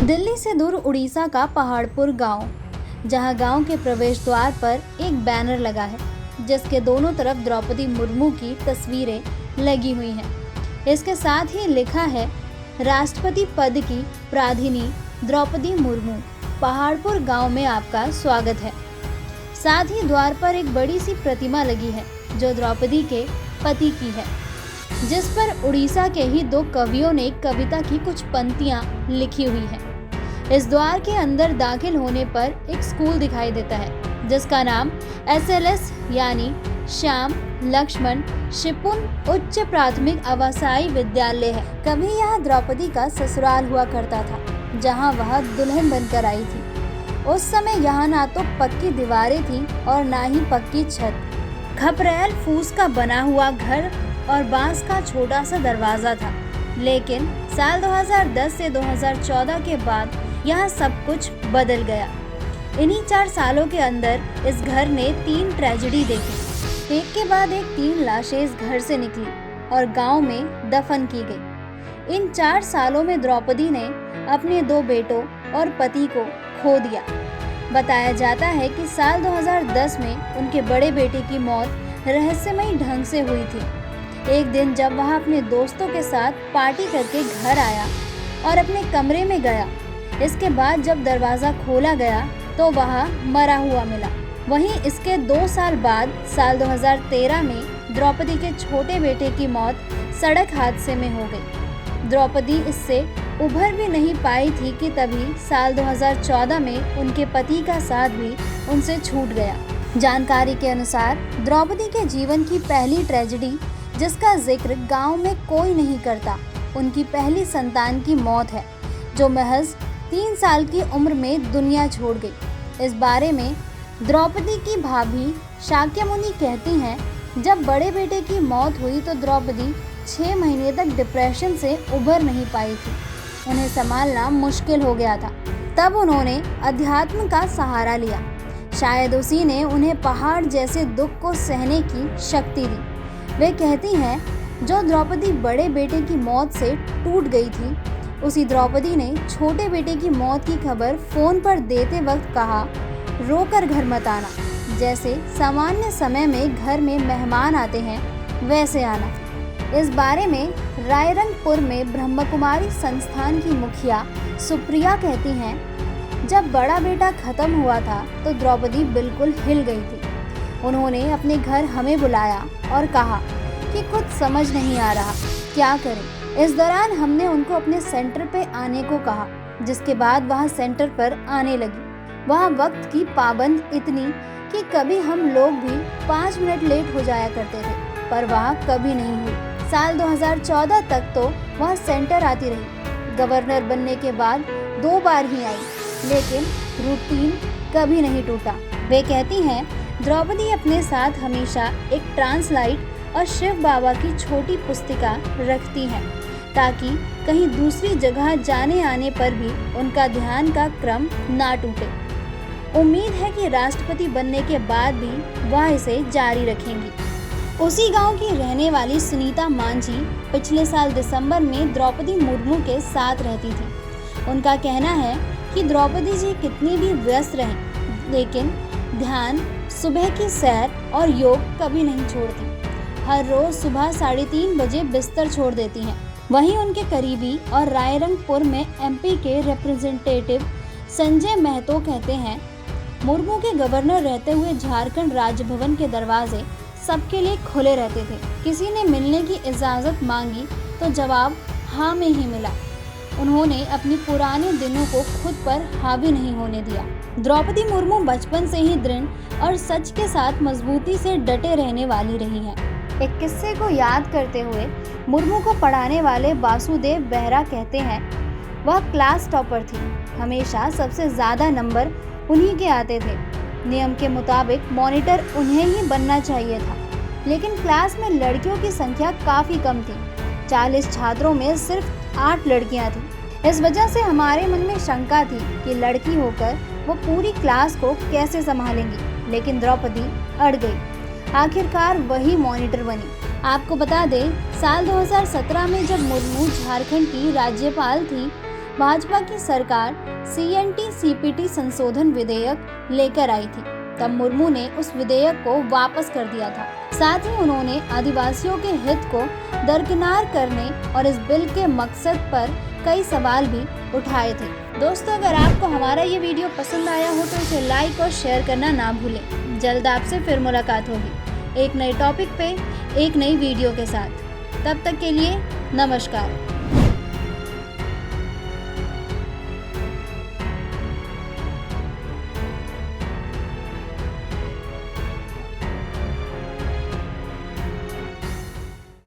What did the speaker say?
दिल्ली से दूर उड़ीसा का पहाड़पुर गांव, जहां गांव के प्रवेश द्वार पर एक बैनर लगा है जिसके दोनों तरफ द्रौपदी मुर्मू की तस्वीरें लगी हुई हैं। इसके साथ ही लिखा है, राष्ट्रपति पद की प्राधिनी द्रौपदी मुर्मू, पहाड़पुर गांव में आपका स्वागत है। साथ ही द्वार पर एक बड़ी सी प्रतिमा लगी है जो द्रौपदी के पति की है, जिस पर उड़ीसा के ही दो कवियों ने कविता की कुछ पंक्तियां लिखी हुई हैं। इस द्वार के अंदर दाखिल होने पर एक स्कूल दिखाई देता है जिसका नाम SLS यानी श्याम लक्ष्मण शिपुन उच्च प्राथमिक आवासीय विद्यालय है। कभी यह द्रौपदी का ससुराल हुआ करता था जहां वह दुल्हन बनकर आई थी। उस समय यहाँ ना तो पक्की दीवारें थी और ना ही पक्की छत, खपरेल फूस का बना हुआ घर और बांस का छोटा सा दरवाजा था। लेकिन साल 2010 से 2014 के बाद यह सब कुछ बदल गया। इन्हीं 4 सालों के अंदर इस घर ने 3 ट्रेजेडी देखी। एक के बाद एक 3 लाशें इस घर से निकली और गांव में दफन की गई। इन 4 सालों में द्रौपदी ने अपने 2 बेटों और पति को खो दिया। बताया जाता है कि साल 2010 में उनके बड़े बेटे की मौत रहस्यमयी ढंग से हुई थी। एक दिन जब वह अपने दोस्तों के साथ पार्टी करके घर आया और अपने कमरे में गया, इसके बाद जब दरवाज़ा खोला गया तो वह मरा हुआ मिला। वहीं इसके 2 साल बाद साल 2013 में द्रौपदी के छोटे बेटे की मौत सड़क हादसे में हो गई। द्रौपदी इससे उभर भी नहीं पाई थी कि तभी साल 2014 में उनके पति का साथ भी उनसे छूट गया। जानकारी के अनुसार द्रौपदी के जीवन की पहली ट्रेजेडी, जिसका जिक्र गांव में कोई नहीं करता, उनकी पहली संतान की मौत है जो महज 3 साल की उम्र में दुनिया छोड़ गई। इस बारे में द्रौपदी की भाभी शाक्यमुनि कहती हैं, जब बड़े बेटे की मौत हुई तो द्रौपदी 6 महीने तक डिप्रेशन से उभर नहीं पाई थी। उन्हें संभालना मुश्किल हो गया था। तब उन्होंने अध्यात्म का सहारा लिया। शायद उसी ने उन्हें पहाड़ जैसे दुख को सहने की शक्ति दी। वे कहती हैं, जो द्रौपदी बड़े बेटे की मौत से टूट गई थी, उसी द्रौपदी ने छोटे बेटे की मौत की खबर फोन पर देते वक्त कहा, रोकर घर मत आना। जैसे सामान्य समय में घर में मेहमान आते हैं वैसे आना। इस बारे में रायरंगपुर में ब्रह्मकुमारी संस्थान की मुखिया सुप्रिया कहती हैं, जब बड़ा बेटा खत्म हुआ था तो द्रौपदी बिल्कुल हिल गई थी। उन्होंने अपने घर हमें बुलाया और कहा कि कुछ समझ नहीं आ रहा, क्या करें। इस दौरान हमने उनको अपने सेंटर पे आने को कहा, जिसके बाद वह सेंटर पर आने लगी। वह वक्त की पाबंद इतनी कि कभी हम लोग भी 5 मिनट लेट हो जाया करते थे, पर वह कभी नहीं हुई। साल 2014 तक तो वह सेंटर आती रही। गवर्नर बनने के बाद 2 बार ही आई, लेकिन रूटीन कभी नहीं टूटा। वे कहती हैं, द्रौपदी अपने साथ हमेशा एक ट्रांसलाइट और शिव बाबा की छोटी पुस्तिका रखती हैं, ताकि कहीं दूसरी जगह जाने आने पर भी उनका ध्यान का क्रम ना टूटे। उम्मीद है कि राष्ट्रपति बनने के बाद भी वह इसे जारी रखेंगी। उसी गांव की रहने वाली सुनीता मांझी पिछले साल दिसंबर में द्रौपदी मुर्मू के साथ रहती थी। उनका कहना है कि द्रौपदी जी कितनी भी व्यस्त रहें, लेकिन ध्यान, सुबह की सैर और योग कभी नहीं छोड़ती। हर रोज सुबह 3:30 बजे बिस्तर छोड़ देती हैं। वहीं उनके करीबी और रायरंगपुर में MP के रिप्रेजेंटेटिव संजय महतो कहते हैं, मुर्मू के गवर्नर रहते हुए झारखंड राजभवन के दरवाजे सबके लिए खुले रहते थे। किसी ने मिलने की इजाज़त मांगी तो जवाब हाँ में ही मिला। उन्होंने अपने पुराने दिनों को खुद पर हावी नहीं होने दिया। द्रौपदी मुर्मू बचपन से ही दृढ़ और सच के साथ मजबूती से डटे रहने वाली रही हैं। एक किस्से को याद करते हुए मुर्मू को पढ़ाने वाले वासुदेव बेहरा कहते हैं, वह क्लास टॉपर थी। हमेशा सबसे ज़्यादा नंबर उन्हीं के आते थे। नियम के मुताबिक मॉनिटर उन्हें ही बनना चाहिए था, लेकिन क्लास में लड़कियों की संख्या काफ़ी कम थी। 40 छात्रों में सिर्फ 8 लड़कियां थीं। इस वजह से हमारे मन में शंका थी कि लड़की होकर वो पूरी क्लास को कैसे संभालेंगी, लेकिन द्रौपदी अड़ गई। आखिरकार वही मॉनिटर बनी। आपको बता दें, साल 2017 में जब मुर्मू झारखंड की राज्यपाल थी भाजपा की सरकार CNT CPT संशोधन विधेयक लेकर आई थी, तब मुर्मू ने उस विधेयक को वापस कर दिया था। साथ ही उन्होंने आदिवासियों के हित को दरकिनार करने और इस बिल के मकसद पर कई सवाल भी उठाए थे। दोस्तों, अगर आपको हमारा ये वीडियो पसंद आया हो तो इसे लाइक और शेयर करना ना भूलें। जल्द आपसे फिर मुलाकात होगी एक नए टॉपिक पे, एक नई वीडियो के साथ। तब तक के लिए नमस्कार।